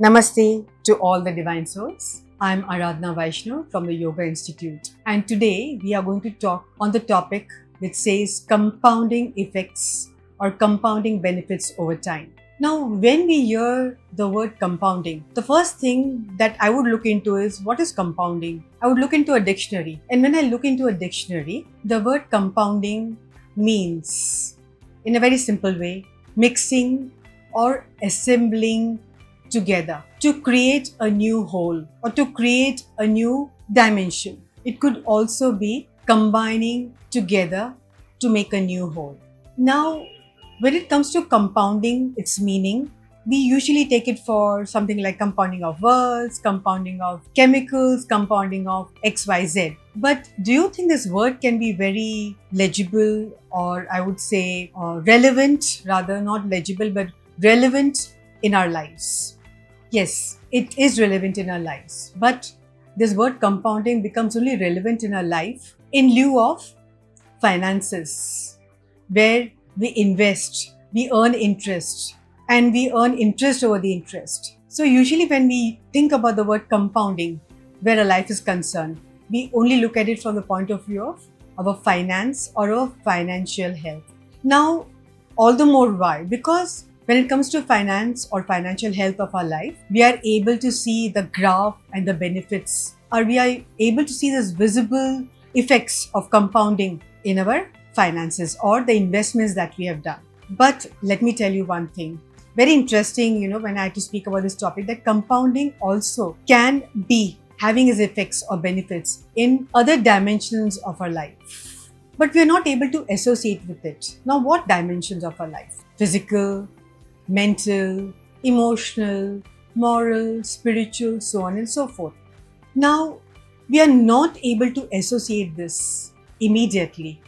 Namaste to all the divine souls. I'm Aradhna Vaishnav from the Yoga Institute, and today we are going to talk on the topic which says compounding effects or compounding benefits over time. Now, when we hear the word compounding, the first thing that I would look into is what is compounding? I would look into a dictionary, and when I look into a dictionary, the word compounding means, in a very simple way, mixing or assembling together to create a new whole or to create a new dimension. It could also be combining together to make a new whole. Now, when it comes to compounding its meaning, we usually take it for something like compounding of words, compounding of chemicals, compounding of XYZ. But do you think this word can be very legible, or I would say relevant, rather not legible, but relevant in our lives? Yes, it is relevant in our lives, but this word compounding becomes only relevant in our life in lieu of finances, where we invest, we earn interest, and we earn interest over the interest. So usually when we think about the word compounding, where a life is concerned, we only look at it from the point of view of our finance or our financial health. Now, all the more why? Because when it comes to finance or financial health of our life, we are able to see the graph and the benefits, or we are able to see these visible effects of compounding in our finances or the investments that we have done. But let me tell you one thing. Very interesting, when I had to speak about this topic, that compounding also can be having its effects or benefits in other dimensions of our life. But we are not able to associate with it. Now, what dimensions of our life? Physical, mental, emotional, moral, spiritual, so on and so forth. Now, we are not able to associate this immediately.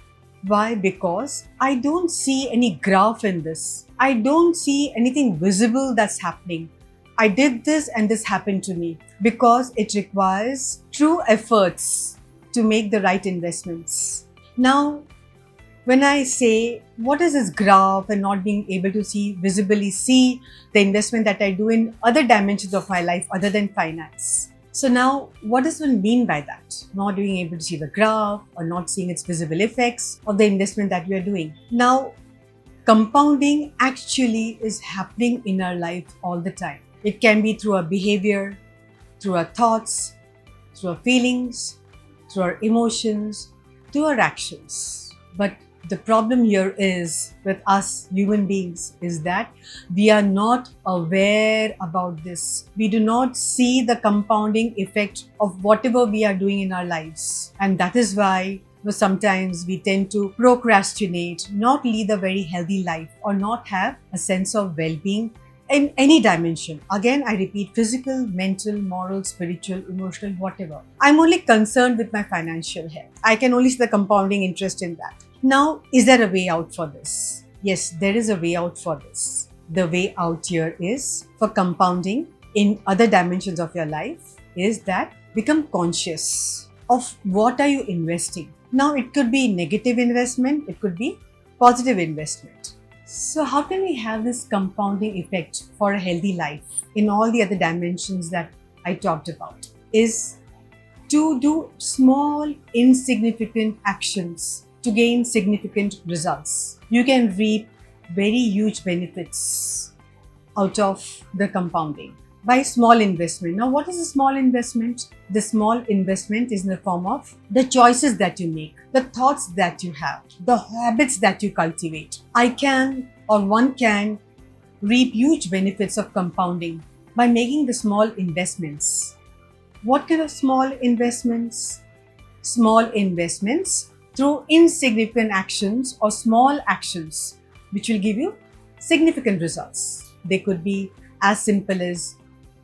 Why? Because I don't see any graph in this. I don't see anything visible that's happening. I did this and this happened to me, because it requires true efforts to make the right investments. Now, when I say, what is this graph and not being able to visibly see the investment that I do in other dimensions of my life other than finance? So now, what does one mean by that? Not being able to see the graph or not seeing its visible effects of the investment that we are doing. Now, compounding actually is happening in our life all the time. It can be through our behavior, through our thoughts, through our feelings, through our emotions, through our actions. But the problem here is with us human beings is that we are not aware about this. We do not see the compounding effect of whatever we are doing in our lives. And that is why sometimes we tend to procrastinate, not lead a very healthy life, or not have a sense of well-being in any dimension. Again, I repeat, physical, mental, moral, spiritual, emotional, whatever. I'm only concerned with my financial health. I can only see the compounding interest in that. Now, is there a way out for this? Yes, there is a way out for this. The way out here is, for compounding in other dimensions of your life, is that become conscious of what are you investing. Now, it could be negative investment, it could be positive investment. So how can we have this compounding effect for a healthy life in all the other dimensions that I talked about? Is to do small, insignificant actions to gain significant results. You can reap very huge benefits out of the compounding by small investment. Now, what is a small investment? The small investment is in the form of the choices that you make, the thoughts that you have, the habits that you cultivate. One can reap huge benefits of compounding by making the small investments. What kind of small investments? Small investments through insignificant actions or small actions which will give you significant results. They could be as simple as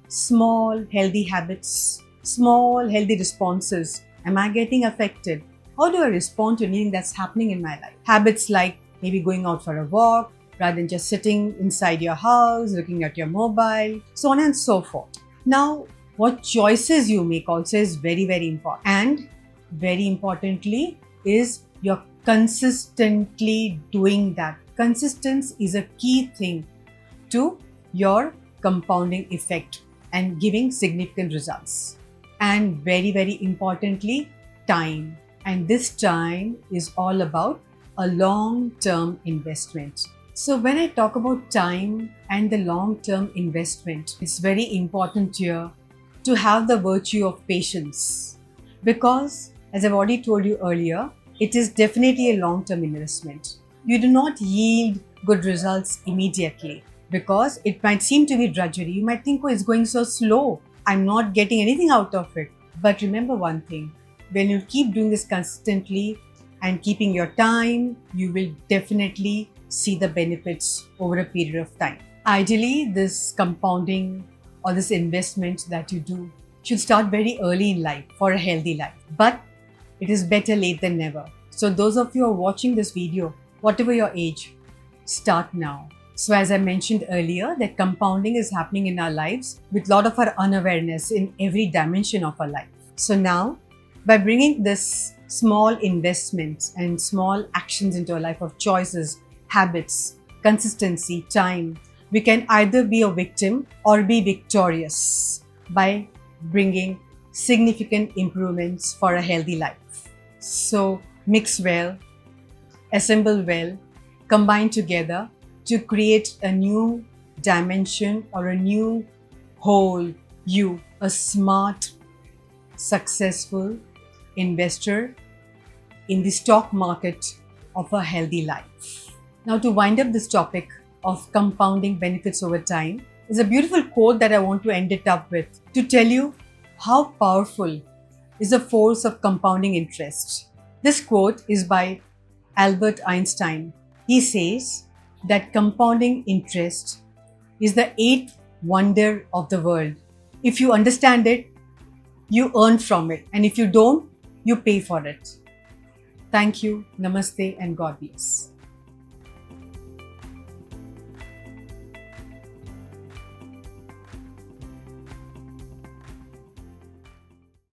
small healthy habits, small healthy responses. Am I getting affected? How do I respond to anything that's happening in my life? Habits like maybe going out for a walk rather than just sitting inside your house, looking at your mobile, so on and so forth. Now, what choices you make also is very, very important. And very importantly is you're consistently doing that. Consistency is a key thing to your compounding effect and giving significant results. And very, very importantly, time. And this time is all about a long-term investment. So when I talk about time and the long-term investment, it's very important here to have the virtue of patience, because as I've already told you earlier, it is definitely a long-term investment. You do not yield good results immediately because it might seem to be drudgery. You might think, oh, it's going so slow, I'm not getting anything out of it. But remember one thing, when you keep doing this consistently and keeping your time, you will definitely see the benefits over a period of time. Ideally, this compounding or this investment that you do should start very early in life for a healthy life. But it is better late than never. So those of you who are watching this video, whatever your age, start now. So as I mentioned earlier, that compounding is happening in our lives with a lot of our unawareness in every dimension of our life. So now, by bringing this small investments and small actions into a life of choices, habits, consistency, time, we can either be a victim or be victorious by bringing significant improvements for a healthy life. So mix well, assemble well, combine together to create a new dimension or a new whole you, a smart, successful investor in the stock market of a healthy life. Now, to wind up this topic of compounding benefits over time is a beautiful quote that I want to end it up with to tell you how powerful is the force of compounding interest. This quote is by Albert Einstein. He says that compounding interest is the eighth wonder of the world. If you understand it, you earn from it. And if you don't, you pay for it. Thank you, namaste, and God bless.